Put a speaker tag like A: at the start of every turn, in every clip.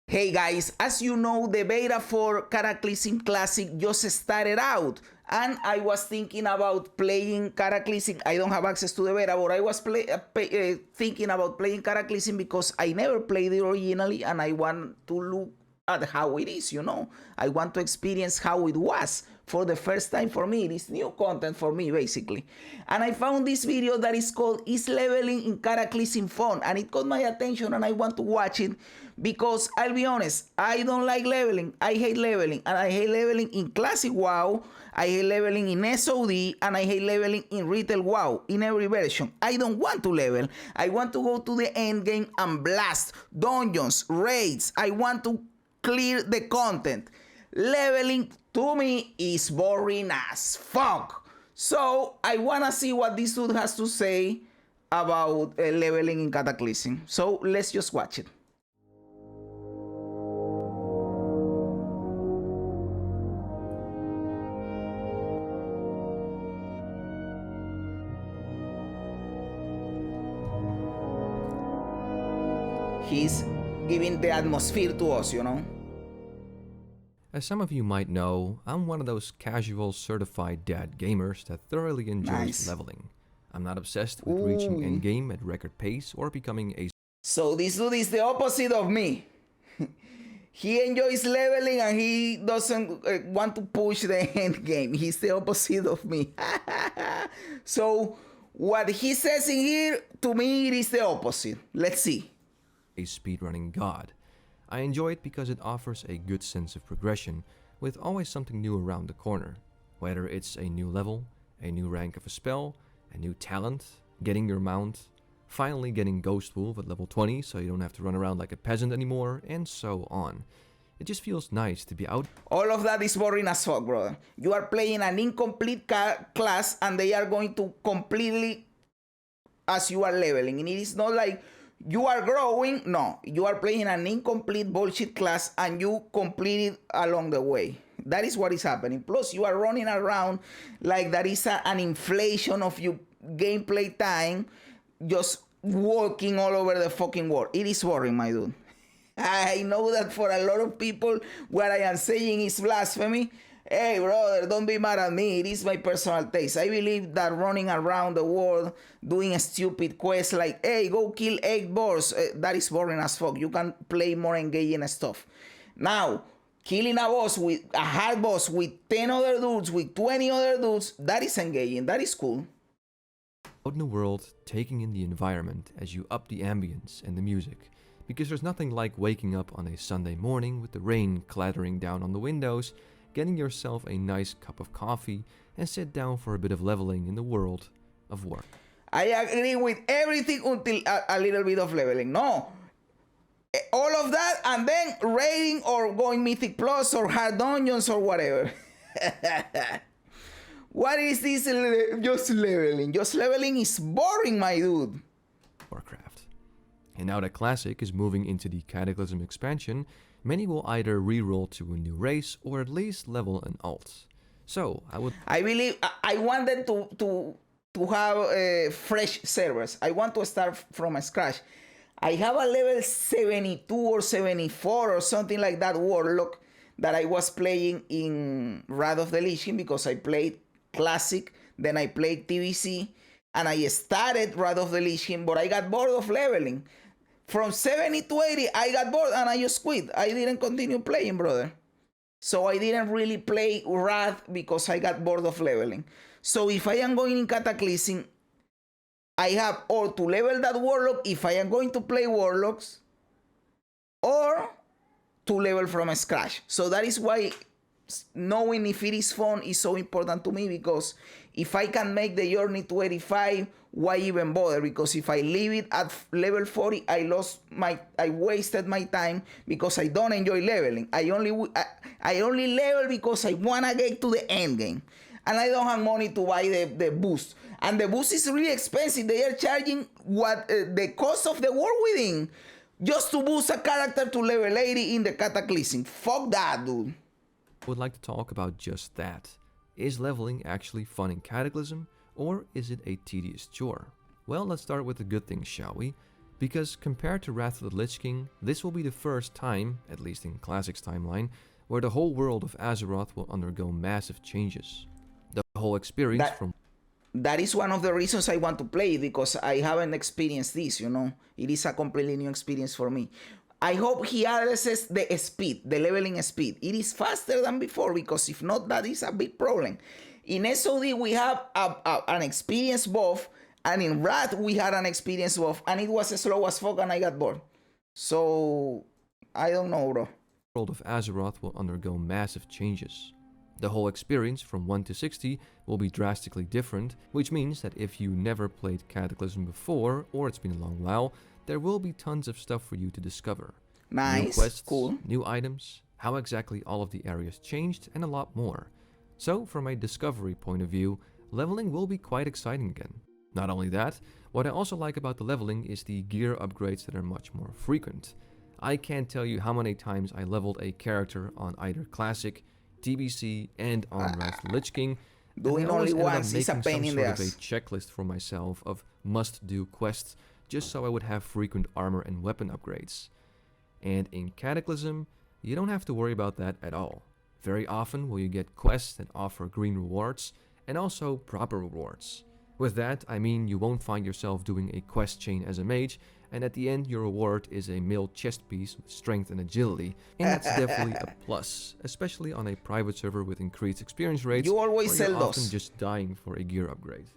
A: Hey guys, as you know, the beta for Cataclysm Classic just started out, and I was thinking about playing Cataclysm. I don't have access to the beta, but I was thinking about playing Cataclysm because I never played it originally, and I want to look at how it is, you know. I want to experience how it was for the first time for me. It is new content for me, basically. And I found this video that is called "Is Leveling in Cataclysm Fun?" and it caught my attention, and I want to watch it because I'll be honest, I don't like leveling. I hate leveling, and I hate leveling in Classic WoW, I hate leveling in SOD, and I hate leveling in Retail WoW, in every version. I don't want to level. I want to go to the end game and blast dungeons, raids. I want to clear the content. Leveling to me is boring as fuck. So I wanna see what this dude has to say about leveling in Cataclysm. So let's just watch it. He's giving the atmosphere to us, you know.
B: As some of you might know, I'm one of those casual certified dad gamers that thoroughly enjoys leveling. I'm not obsessed with reaching endgame at record pace or becoming a...
A: So this dude is the opposite of me. He enjoys leveling and he doesn't want to push the end game. He's the opposite of me. So what he says in here, to me, it is the opposite. Let's see.
B: A speedrunning god. I enjoy it because it offers a good sense of progression, with always something new around the corner. Whether it's a new level, a new rank of a spell, a new talent, getting your mount, finally getting Ghost Wolf at level 20 so you don't have to run around like a peasant anymore, and so on. It just feels nice to be out.
A: All of that is boring as fuck, brother. You are playing an incomplete class and they are going to completely as you are leveling. And it is not like you are growing. No, you are playing an incomplete bullshit class and you complete it along the way. That is what is happening. Plus, you are running around like that is an inflation of your gameplay time, just walking all over the fucking world. It is boring, my dude. I know that for a lot of people, what I am saying is blasphemy. Hey, brother, don't be mad at me. It is my personal taste. I believe that running around the world doing a stupid quest like, hey, go kill 8 boars, that is boring as fuck. You can play more engaging stuff. Now, killing a hard boss with 10 other dudes, with 20 other dudes, that is engaging. That is cool.
B: Out in the world, taking in the environment as you up the ambience and the music. Because there's nothing like waking up on a Sunday morning with the rain clattering down on the windows, getting yourself a nice cup of coffee, and sit down for a bit of leveling in the world of work.
A: I agree with everything until a little bit of leveling. No, all of that and then raiding or going Mythic Plus or hard dungeons or whatever. What is this just leveling? Just leveling is boring, my dude.
B: Warcraft. And now that Classic is moving into the Cataclysm expansion, many will either reroll to a new race or at least level an alt. So I
A: believe I want them to have fresh servers. I want to start from scratch. I have a level 72 or 74 or something like that Warlock that I was playing in Wrath of the Lich King because I played Classic, then I played TBC, and I started Wrath of the Lich King, but I got bored of leveling. From 70 to 80, I got bored and I just quit. I didn't continue playing, brother. So I didn't really play Wrath because I got bored of leveling. So if I am going in Cataclysm, I have or to level that Warlock if I am going to play Warlocks, or to level from scratch. So that is why knowing if it is fun is so important to me, because if I can make the journey to 85, why even bother? Because if I leave it at level 40, I wasted my time because I don't enjoy leveling. I only level because I wanna get to the end game, and I don't have money to buy the boost. And the boost is really expensive. They are charging what the cost of the War Within just to boost a character to level 80 in the Cataclysm. Fuck that, dude.
B: I would like to talk about just that. Is leveling actually fun in Cataclysm, or is it a tedious chore? Well, let's start with the good things, shall we? Because compared to Wrath of the Lich King, this will be the first time, at least in Classic's timeline, where the whole world of Azeroth will undergo massive changes. The whole experience from
A: that is one of the reasons I want to play it, because I haven't experienced this, you know. It is a completely new experience for me. I hope he addresses the speed, the leveling speed. It is faster than before, because if not, that is a big problem. In SOD, we have an experience buff, and in Wrath, we had an experience buff, and it was slow as fuck, and I got bored. So, I don't know, bro.
B: The world of Azeroth will undergo massive changes. The whole experience from 1 to 60 will be drastically different, which means that if you never played Cataclysm before, or it's been a long while, there will be tons of stuff for you to discover.
A: Nice,
B: new quests,
A: cool.
B: New items, how exactly all of the areas changed, and a lot more. So, from a discovery point of view, leveling will be quite exciting again. Not only that, what I also like about the leveling is the gear upgrades that are much more frequent. I can't tell you how many times I leveled a character on either Classic, TBC, and on Wrath of the Lich King.
A: Doing only once is a pain in the ass.
B: I a checklist for myself of must-do quests, just so I would have frequent armor and weapon upgrades. And in Cataclysm, you don't have to worry about that at all. Very often will you get quests that offer green rewards, and also proper rewards. With that, I mean you won't find yourself doing a quest chain as a mage, and at the end your reward is a mailed chest piece with strength and agility, and that's definitely a plus, especially on a private server with increased experience rates.
A: You always sell
B: you're often
A: those.
B: just dying for a gear upgrade.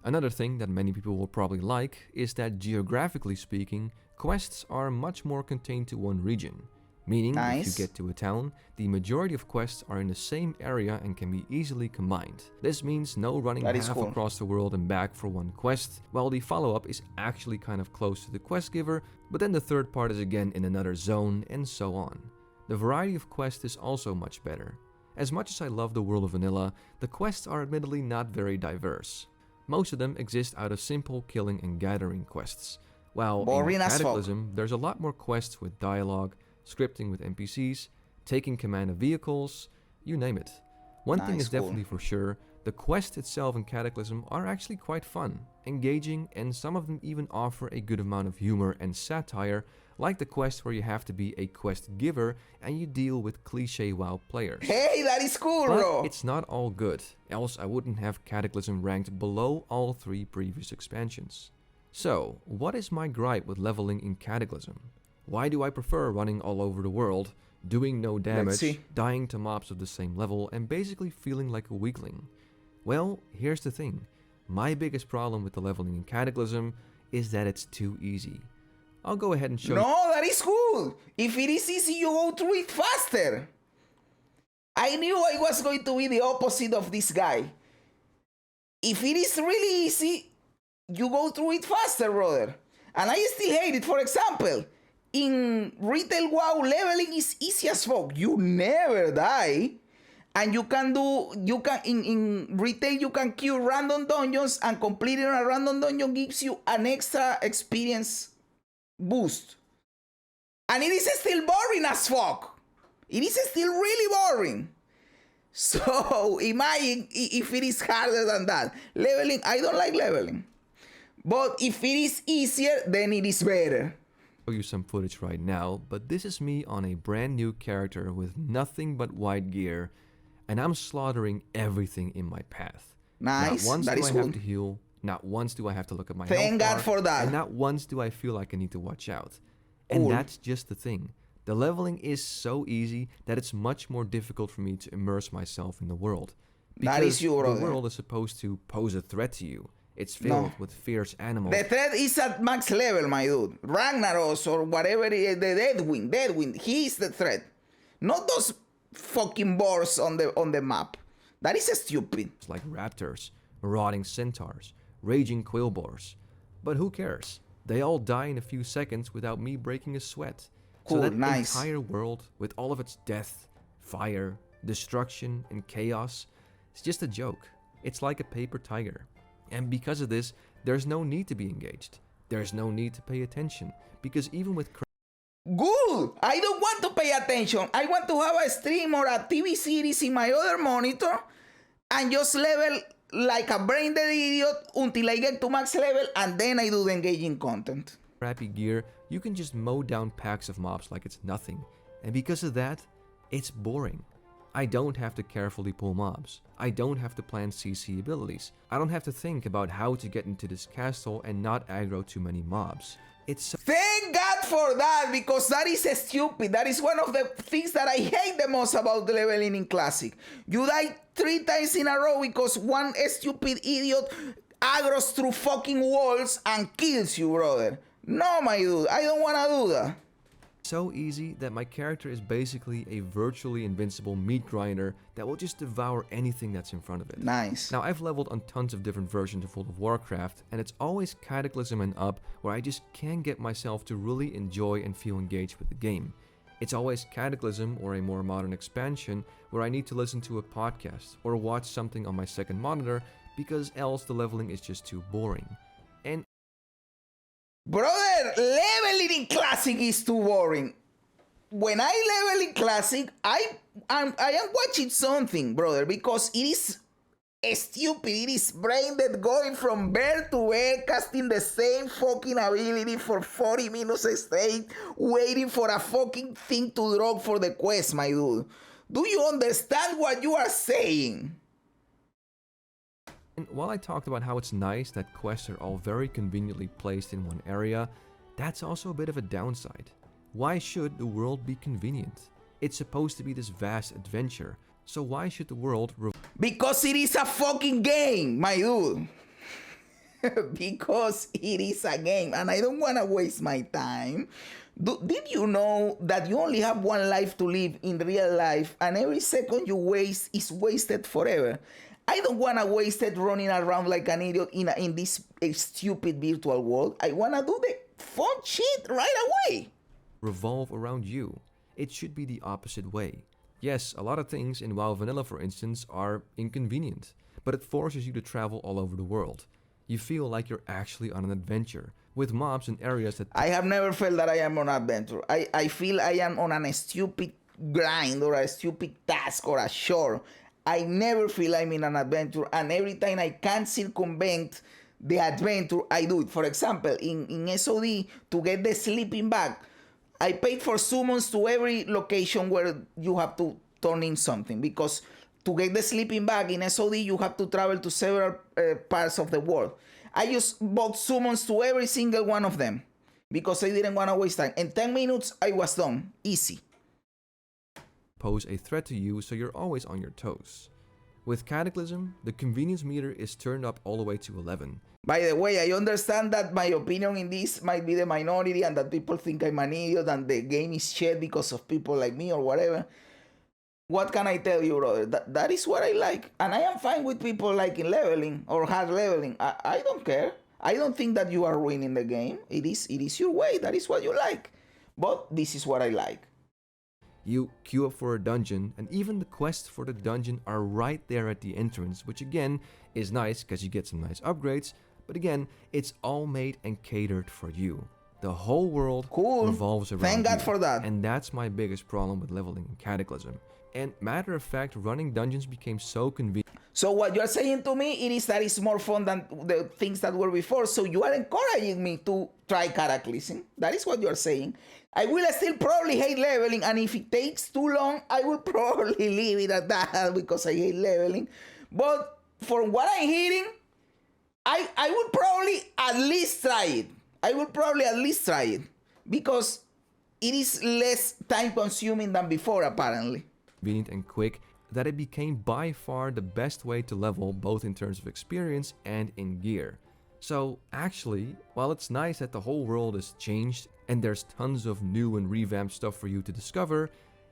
B: Another thing that many people will probably like is that geographically speaking, quests are much more contained to one region. Meaning,
A: Nice.
B: if you get to a town, the majority of quests are in the same area and can be easily combined. This means no running
A: That is
B: half
A: cool.
B: across the world and back for one quest, while the follow-up is actually kind of close to the quest giver, but then the third part is again in another zone, and so on. The variety of quests is also much better. As much as I love the world of vanilla, the quests are admittedly not very diverse. Most of them exist out of simple killing and gathering quests, while
A: Boring
B: in
A: as fuck.
B: Cataclysm there's a lot more quests with dialogue, scripting with NPCs, taking command of vehicles, you name it. One thing
A: Nice,
B: is
A: cool.
B: definitely for sure, the quests itself in Cataclysm are actually quite fun, engaging, and some of them even offer a good amount of humor and satire, like the quest where you have to be a quest giver and you deal with cliché WoW players.
A: Hey, that is cool,
B: But
A: bro.
B: it's not all good, else I wouldn't have Cataclysm ranked below all 3 previous expansions. So, what is my gripe with leveling in Cataclysm? Why do I prefer running all over the world, doing no damage,
A: see.
B: dying to mobs of the same level, and basically feeling like a weakling? Well, here's the thing. My biggest problem with the leveling in Cataclysm is that it's too easy. I'll go ahead and show you.
A: No, that is cool. If it is easy, you go through it faster. I knew I was going to be the opposite of this guy. If it is really easy, you go through it faster, brother. And I still hate it. For example, in retail WoW, leveling is easy as fuck. You never die. And in retail, you can queue random dungeons, and completing a random dungeon gives you an extra experience boost. And it is still boring as fuck. It is still really boring. So imagine if it is harder than that. Leveling, I don't like leveling. But if it is easier, then it is better.
B: Show you some footage right now, but this is me on a brand new character with nothing but white gear, and I'm slaughtering everything in my path.
A: Nice,
B: Not once
A: that
B: do
A: is
B: I
A: cool.
B: have to heal, not once do I have to look at my
A: Thank
B: health
A: God
B: bar,
A: for that.
B: and not once do I feel like I need to watch out.
A: Cool.
B: And that's just the thing. The leveling is so easy that it's much more difficult for me to immerse myself in the world. Because
A: That is you, brother.
B: the world is supposed to pose a threat to you. It's filled with fierce animals.
A: The threat is at max level, my dude. Ragnaros or whatever, the Deadwind, he is the threat. Not those fucking boars on the map. That is stupid.
B: Like raptors, marauding centaurs, raging quillboars. But who cares? They all die in a few seconds without me breaking a sweat.
A: Cool,
B: so that
A: nice.
B: entire world, with all of its death, fire, destruction, and chaos, is just a joke. It's like a paper tiger. And because of this, there's no need to be engaged. There's no need to pay attention. Because even with
A: Good! I don't want to pay attention. I want to have a stream or a TV series in my other monitor and just level like a brain dead idiot until I get to max level, and then I do the engaging content.
B: crappy gear, you can just mow down packs of mobs like it's nothing. And because of that, it's boring. I don't have to carefully pull mobs. I don't have to plan CC abilities. I don't have to think about how to get into this castle and not aggro too many mobs.
A: Thank God for that, because that is stupid. That is one of the things that I hate the most about the leveling in Classic. You die 3 times in a row because one stupid idiot aggroes through fucking walls and kills you, brother. No, my dude, I don't want to do that.
B: So easy that my character is basically a virtually invincible meat grinder that will just devour anything that's in front of it.
A: Nice.
B: Now, I've leveled on tons of different versions of World of Warcraft, and it's always Cataclysm and up where I just can't get myself to really enjoy and feel engaged with the game. It's always Cataclysm or a more modern expansion where I need to listen to a podcast or watch something on my second monitor because else the leveling is just too boring. And
A: brother, leveling in Classic is too boring. When I level in Classic, I am watching something, brother, because it is stupid. It is brain dead going from bear to bear, casting the same fucking ability for 40 minutes straight, waiting for a fucking thing to drop for the quest, my dude. Do you understand what you are saying?
B: And while I talked about how it's nice that quests are all very conveniently placed in one area, that's also a bit of a downside. Why should the world be convenient? It's supposed to be this vast adventure, so why should the world...
A: Because it is a fucking game, my dude. Because it is a game, and I don't want to waste my time. Did you know that you only have one life to live in real life, and every second you waste is wasted forever? I don't want to waste it running around like an idiot in this stupid virtual world. I want to do the fun shit right away.
B: Revolve around you. It should be the opposite way. Yes, a lot of things in WoW Vanilla, for instance, are inconvenient, but it forces you to travel all over the world. You feel like you're actually on an adventure, with mobs in areas that...
A: I have never felt that I am on an adventure. I feel I am on a stupid grind or a stupid task or a chore. I never feel I'm in an adventure, and every time I can circumvent the adventure, I do it. For example, in SOD, to get the sleeping bag, I paid for summons to every location where you have to turn in something, because to get the sleeping bag in SOD, you have to travel to several parts of the world. I just bought summons to every single one of them because I didn't want to waste time. In 10 minutes, I was done. Easy.
B: Pose a threat to you, so you're always on your toes. With Cataclysm, the convenience meter is turned up all the way to 11.
A: By the way, I understand that my opinion in this might be the minority and that people think I'm an idiot and the game is shit because of people like me or whatever. What can I tell you, brother? That is what I like. And I am fine with people liking leveling or hard leveling. I don't care. I don't think that you are ruining the game. It is your way. That is what you like. But this is what I like.
B: You queue up for a dungeon, and even the quests for the dungeon are right there at the entrance, which again is nice because you get some nice upgrades, but again, it's all made and catered for you. The whole world revolves around
A: Thank God
B: you,
A: for that.
B: and that's my biggest problem with leveling in Cataclysm. And matter of fact, running dungeons became so convenient.
A: So what you're saying to me, it is that it's more fun than the things that were before. So you are encouraging me to try Cataclysm. That is what you're saying. I will still probably hate leveling, and if it takes too long, I will probably leave it at that because I hate leveling. But from what I'm hearing, I would probably at least try it. I will probably at least try it because it is less time consuming than before, apparently.
B: Convenient and quick that it became by far the best way to level, both in terms of experience and in gear. So actually, while it's nice that the whole world has changed and there's tons of new and revamped stuff for you to discover,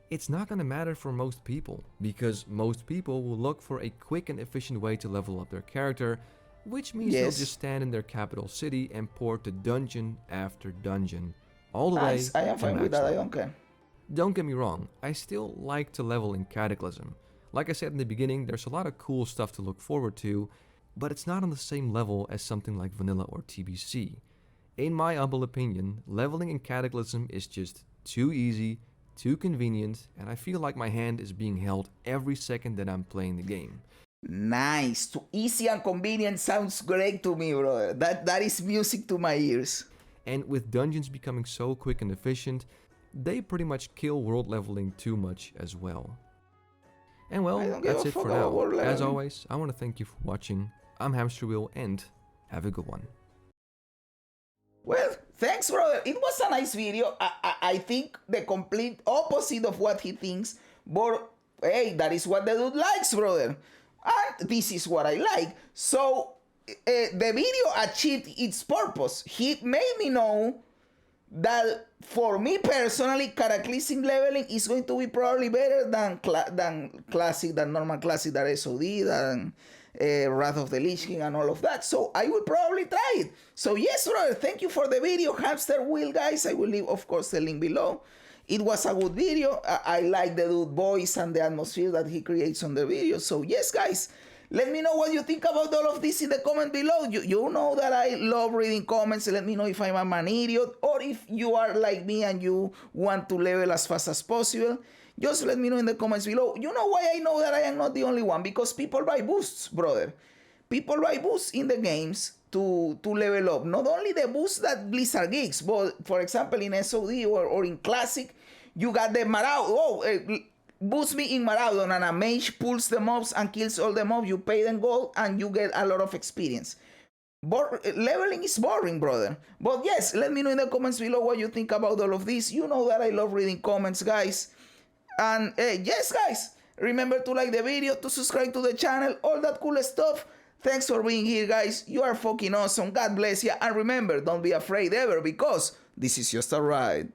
B: it's not gonna matter for most people, because most people will look for a quick and efficient way to level up their character, which means they'll just stand in their capital city and port to dungeon after dungeon, all the way.
A: I am fine with that, I don't care.
B: Don't get me wrong, I still like to level in Cataclysm. Like I said in the beginning, there's a lot of cool stuff to look forward to, but it's not on the same level as something like Vanilla or TBC. In my humble opinion, leveling in Cataclysm is just too easy, too convenient, and I feel like my hand is being held every second that I'm playing the game.
A: Nice. Too easy and convenient sounds great to me, brother. That is music to my ears.
B: And with dungeons becoming so quick and efficient, they pretty much kill world leveling too much as well. And well, that's it for now. As always, I want to thank you for watching. I'm Hamster Wheel, and have a good one.
A: Well, thanks, brother. It was a nice video. I think the complete opposite of what he thinks, but hey, that is what the dude likes, brother. And this is what I like. So, the video achieved its purpose. He made me know that for me personally, Cataclysm leveling is going to be probably better than classic, than normal classic, that SOD, than Wrath of the Lich King and all of that. So I will probably try it. So yes, brother, thank you for the video, Hamster Wheel, guys. I will leave, of course, the link below. It was a good video. I like the dude voice and the atmosphere that he creates on the video. So yes, guys, let me know what you think about all of this in the comment below. You know that I love reading comments. Let me know if I'm an idiot or if you are like me and you want to level as fast as possible. Just let me know in the comments below. You know why I know that I am not the only one? Because people buy boosts, brother. People buy boosts in the games to level up. Not only the boosts that Blizzard gives, but for example in SOD or in Classic, you got the Maraudon. Boost me in Maraudon, and a mage pulls the mobs and kills all the mobs. You pay them gold and you get a lot of experience. Leveling is boring, brother. But yes, let me know in the comments below what you think about all of this. You know that I love reading comments, guys. And yes, guys, remember to like the video, to subscribe to the channel, all that cool stuff. Thanks for being here, guys. You are fucking awesome. God bless you. And remember, don't be afraid ever, because this is just a ride.